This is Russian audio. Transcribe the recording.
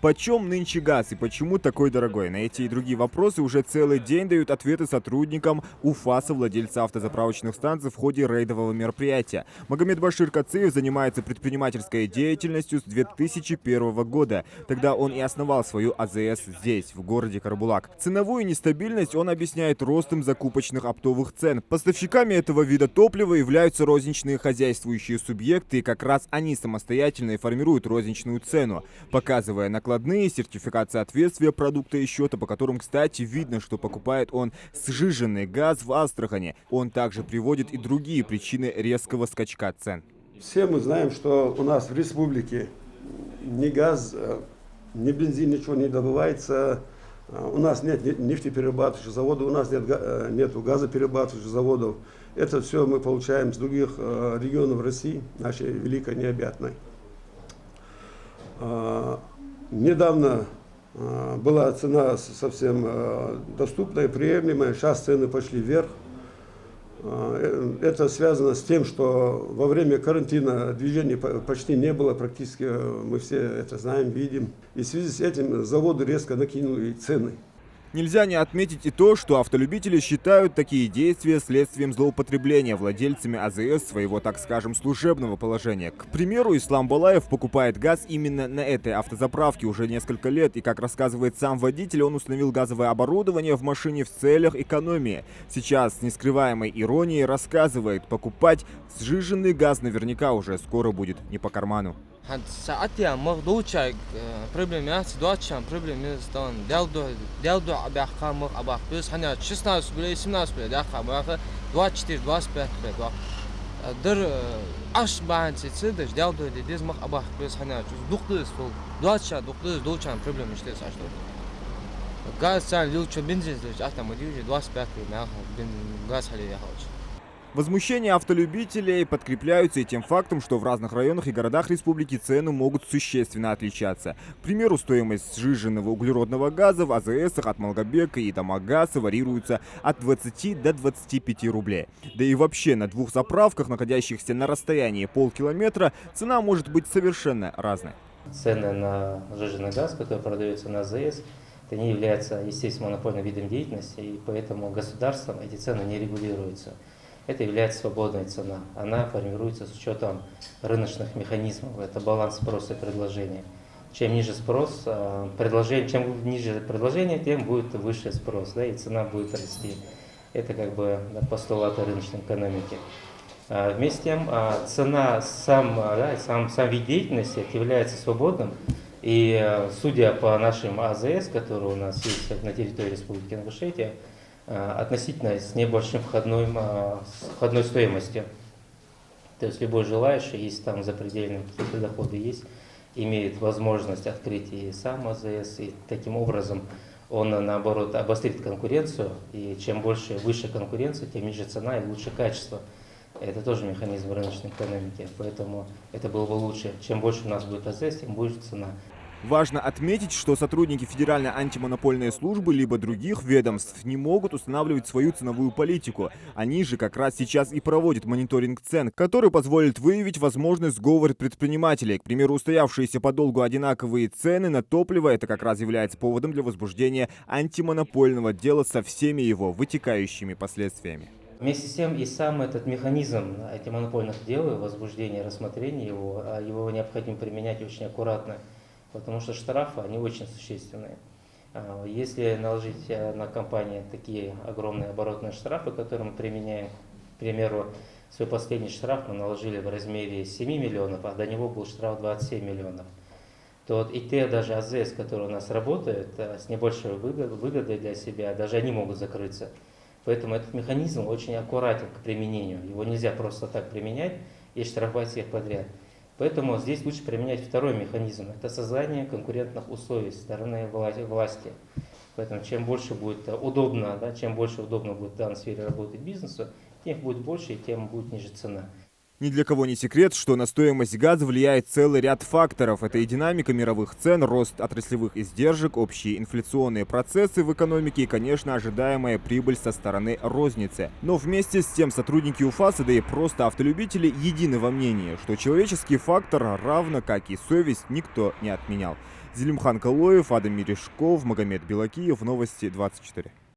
Почем нынче газ и почему такой дорогой? На эти и другие вопросы уже целый день дают ответы сотрудникам УФАСа, владельца автозаправочных станций, в ходе рейдового мероприятия. Магомед Башир Кацеев занимается предпринимательской деятельностью с 2001 года. Тогда он и основал свою АЗС здесь, в городе Карабулак. Ценовую нестабильность он объясняет ростом закупочных оптовых цен. Поставщиками этого вида топлива являются розничные хозяйствующие субъекты, и как раз они самостоятельно и формируют розничную цену, показывая накладные, сертификат соответствия продукта и счета, по которым, кстати, видно, что покупает он сжиженный газ в Астрахани. Он также приводит и другие причины резкого скачка цен. Все мы знаем, что у нас в республике ни газ, ни бензин, ничего не добывается. У нас нет нефтеперерабатывающих заводов, у нас нет газоперерабатывающих заводов. Это все мы получаем с других регионов России, нашей великой необъятной. Недавно была цена совсем доступная, приемлемая, сейчас цены пошли вверх. Это связано с тем, что во время карантина движения почти не было, практически мы все это знаем, видим. И в связи с этим заводы резко накинули цены. Нельзя не отметить и то, что автолюбители считают такие действия следствием злоупотребления владельцами АЗС своего, так скажем, служебного положения. К примеру, Ислам Балаев покупает газ именно на этой автозаправке уже несколько лет, и, как рассказывает сам водитель, он установил газовое оборудование в машине в целях экономии. Сейчас с нескрываемой иронией рассказывает, покупать сжиженный газ наверняка уже скоро будет не по карману. ساعتها مغدوشة problem ya situacja problem jest deldo abakha mı abak biz hani 16 bile 17 bile dakha mı 24 25 bile dır aş bahçesi de deldo dediğimiz mı abak biz hani 9 sol 9 doçan problem işte saçta gaz sen lütfen benzin de hatta mı diyor 25 bile gaz hali yapıyor. Возмущения автолюбителей подкрепляются и тем фактом, что в разных районах и городах республики цены могут существенно отличаться. К примеру, стоимость сжиженного углеродного газа в АЗСах от Малгобека и Тамагаса варьируется от 20 до 25 рублей. Да и вообще на двух заправках, находящихся на расстоянии полкилометра, цена может быть совершенно разной. Цены на сжиженный газ, который продается на АЗС, это не является, естественно, монопольным видом деятельности, и поэтому государством эти цены не регулируются. Это является свободная цена. Она формируется с учетом рыночных механизмов. Это баланс спроса и предложения. Чем ниже спрос, чем ниже предложение, тем будет выше спрос, да, и цена будет расти. Это как бы постулаты рыночной экономики. Вместе с тем, цена, сам вид деятельности является свободным. И судя по нашим АЗС, которые у нас есть на территории Республики Ингушетия, относительно с небольшим входной стоимостью. То есть любой желающий, если там запредельные какие-то доходы есть, имеет возможность открыть и сам АЗС, и таким образом он, наоборот, обострит конкуренцию, и чем выше конкуренция, тем ниже цена и лучше качество. Это тоже механизм рыночной экономики, поэтому это было бы лучше. Чем больше у нас будет АЗС, тем больше цена. Важно отметить, что сотрудники Федеральной антимонопольной службы либо других ведомств не могут устанавливать свою ценовую политику. Они же как раз сейчас и проводят мониторинг цен, который позволит выявить возможный сговор предпринимателей. К примеру, устоявшиеся подолгу одинаковые цены на топливо – это как раз является поводом для возбуждения антимонопольного дела со всеми его вытекающими последствиями. Вместе с тем и сам этот механизм антимонопольных дел, возбуждения, рассмотрения его необходимо применять очень аккуратно. Потому что штрафы, они очень существенные. Если наложить на компании такие огромные оборотные штрафы, которые мы применяем, к примеру, свой последний штраф мы наложили в размере 7 миллионов, а до него был штраф 27 миллионов, то вот и те даже АЗС, которые у нас работают, с небольшой выгодой для себя, даже они могут закрыться. Поэтому этот механизм очень аккуратен к применению. Его нельзя просто так применять и штрафовать всех подряд. Поэтому здесь лучше применять второй механизм. Это создание конкурентных условий со стороны власти. Поэтому чем больше будет удобно, чем больше удобно будет в данной сфере работать бизнесу, тем будет больше и тем будет ниже цена. Ни для кого не секрет, что на стоимость газа влияет целый ряд факторов. Это и динамика мировых цен, рост отраслевых издержек, общие инфляционные процессы в экономике и, конечно, ожидаемая прибыль со стороны розницы. Но вместе с тем сотрудники УФАСа, да и просто автолюбители едины во мнении, что человеческий фактор, равно как и совесть, никто не отменял. Зелимхан Калоев, Адам Мережков, Магомед Белакиев, Новости 24.